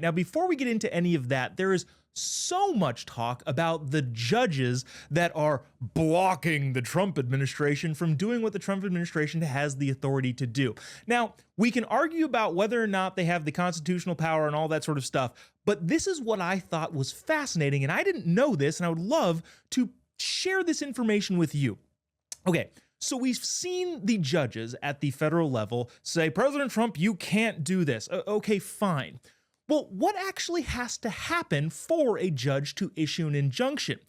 Now, before we get into any of that, there is so much talk about the judges that are blocking the Trump administration from doing what the Trump administration has the authority to do. Now, we can argue about whether or not they have the constitutional power and all that sort of stuff, but this is what I thought was fascinating, and I didn't know this, and I would love to share this information with you. Okay. So we've seen the judges at the federal level say, President Trump, you can't do this. Okay, fine. Well, what actually has to happen for a judge to issue an injunction?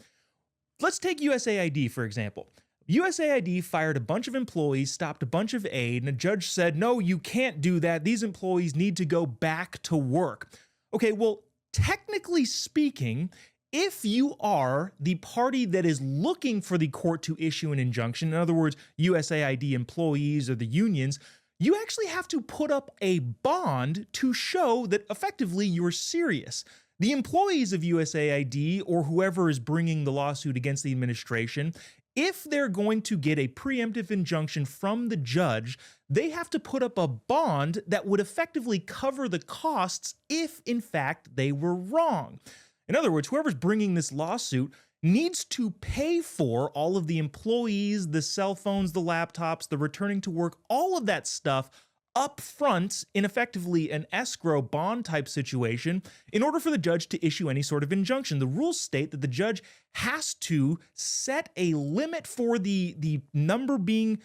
Let's take USAID, for example. USAID fired a bunch of employees, stopped a bunch of aid, and a judge said, no, you can't do that. These employees need to go back to work. Okay, well, technically speaking, if you are the party that is looking for the court to issue an injunction, in other words, USAID employees or the unions, you actually have to put up a bond to show that effectively you're serious. The employees of USAID or whoever is bringing the lawsuit against the administration, if they're going to get a preemptive injunction from the judge, they have to put up a bond that would effectively cover the costs if, in fact, they were wrong. In other words, whoever's bringing this lawsuit needs to pay for all of the employees, the cell phones, the laptops, the returning to work, all of that stuff up front in effectively an escrow bond type situation in order for the judge to issue any sort of injunction. The rules state that the judge has to set a limit for the number being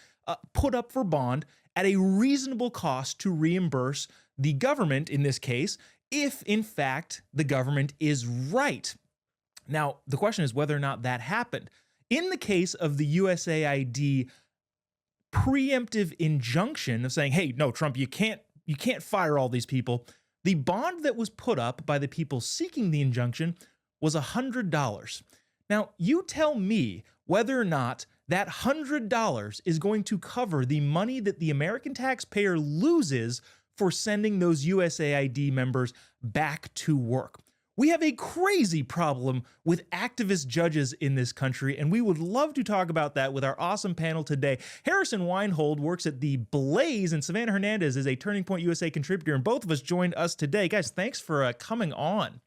put up for bond at a reasonable cost to reimburse the government in this case, if in fact the government is right. Now, the question is whether or not that happened. In the case of the USAID preemptive injunction of saying, hey, no, Trump, you can't fire all these people, the bond that was put up by the people seeking the injunction was $100. Now, you tell me whether or not that $100 is going to cover the money that the American taxpayer loses for sending those USAID members back to work. We have a crazy problem with activist judges in this country, and we would love to talk about that with our awesome panel today. Harrison Weinhold works at The Blaze, and Savannah Hernandez is a Turning Point USA contributor, and both of us joined us today. Guys, thanks for coming on.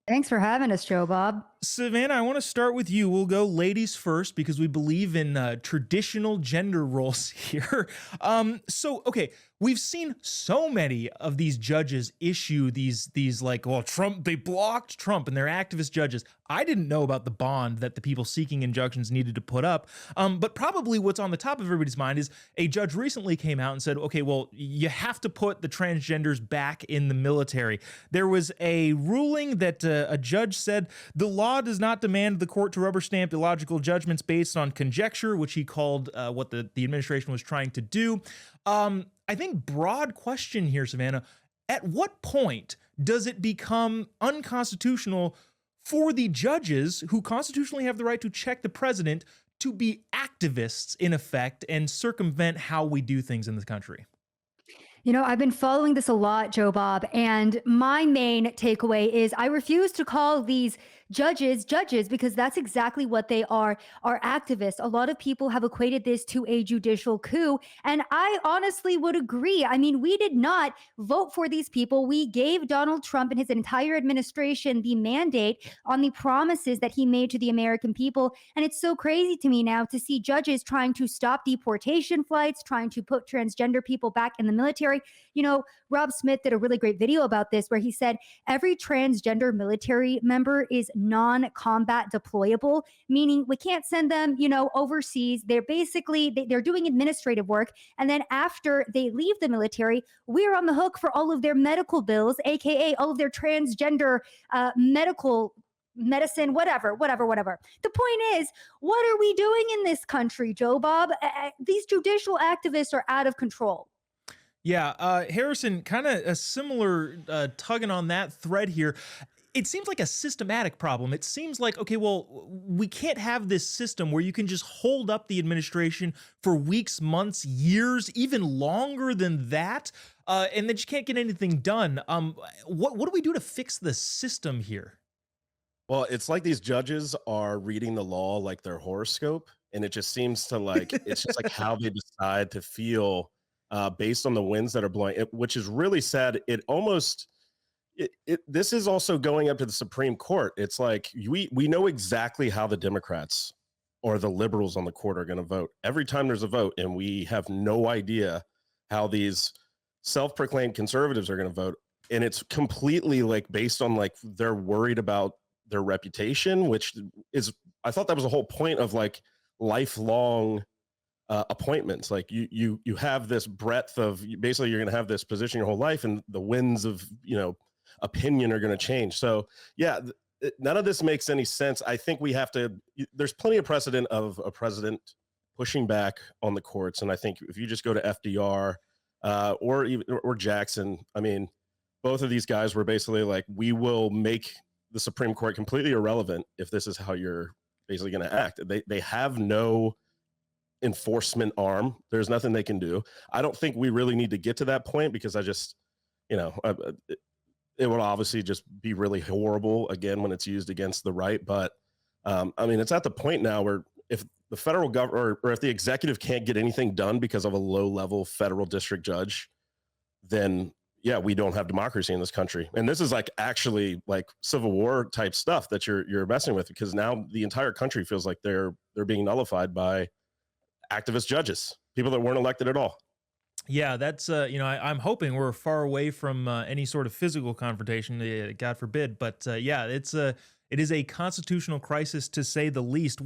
Thanks for having us, Jobob. Savannah, I want to start with you. We'll go ladies first because we believe in traditional gender roles here. Okay, we've seen so many of these judges issue these like, well, Trump, they blocked Trump and they're activist judges. I didn't know about the bond that the people seeking injunctions needed to put up. But probably what's on the top of everybody's mind is a judge recently came out and said, okay, well, you have to put the transgenders back in the military. There was a ruling that a judge said the law does not demand the court to rubber stamp illogical judgments based on conjecture, which he called what the administration was trying to do. I think broad question here, Savannah, at what point does it become unconstitutional for the judges who constitutionally have the right to check the president to be activists in effect and circumvent how we do things in this country? You know, I've been following this a lot, Jobob, and my main takeaway is I refuse to call these judges because that's exactly what they are activists. A lot of people have equated this to a judicial coup, and I honestly would agree. I mean, we did not vote for these people. We gave Donald Trump and his entire administration the mandate on the promises that he made to the American people, and it's so crazy to me now to see judges trying to stop deportation flights, trying to put transgender people back in the military. You know, Rob Smith did a really great video about this where he said every transgender military member is non-combat deployable, meaning we can't send them, overseas. They're basically, they're doing administrative work. And then after they leave the military, we're on the hook for all of their medical bills, AKA all of their transgender medical medicine, whatever. The point is, what are we doing in this country, Jobob? These judicial activists are out of control. Yeah, Harrison, kind of a similar tugging on that thread here. It seems like a systematic problem. It seems like, okay, well, we can't have this system where you can just hold up the administration for weeks, months, years, even longer than that, and then you can't get anything done. What do we do to fix the system here? Well, it's like these judges are reading the law like their horoscope, and it just seems to it's just like how they decide to feel based on the winds that are blowing, which is really sad. It almost this is also going up to the Supreme Court. It's like we know exactly how the Democrats or the liberals on the court are going to vote every time there's a vote, and we have no idea how these self-proclaimed conservatives are going to vote. And it's completely like based on like they're worried about their reputation, which is, I thought that was the whole point of like lifelong appointments. Like you have this breadth of, basically you're going to have this position your whole life, and the winds of opinion are going to change. So yeah, none of this makes any sense. I think we have to. There's plenty of precedent of a president pushing back on the courts, and I think if you just go to FDR or Jackson, I mean, both of these guys were basically like, we will make the Supreme Court completely irrelevant if this is how you're basically going to act. They have no enforcement arm. There's nothing they can do. I don't think we really need to get to that point, because I just, it would obviously just be really horrible again when it's used against the right. But I mean, it's at the point now where if the federal government or if the executive can't get anything done because of a low level federal district judge, then yeah, we don't have democracy in this country. And this is like actually like Civil War type stuff that you're messing with, because now the entire country feels like they're being nullified by activist judges, people that weren't elected at all. Yeah, that's I'm hoping we're far away from any sort of physical confrontation, God forbid. But yeah, it is a constitutional crisis to say the least.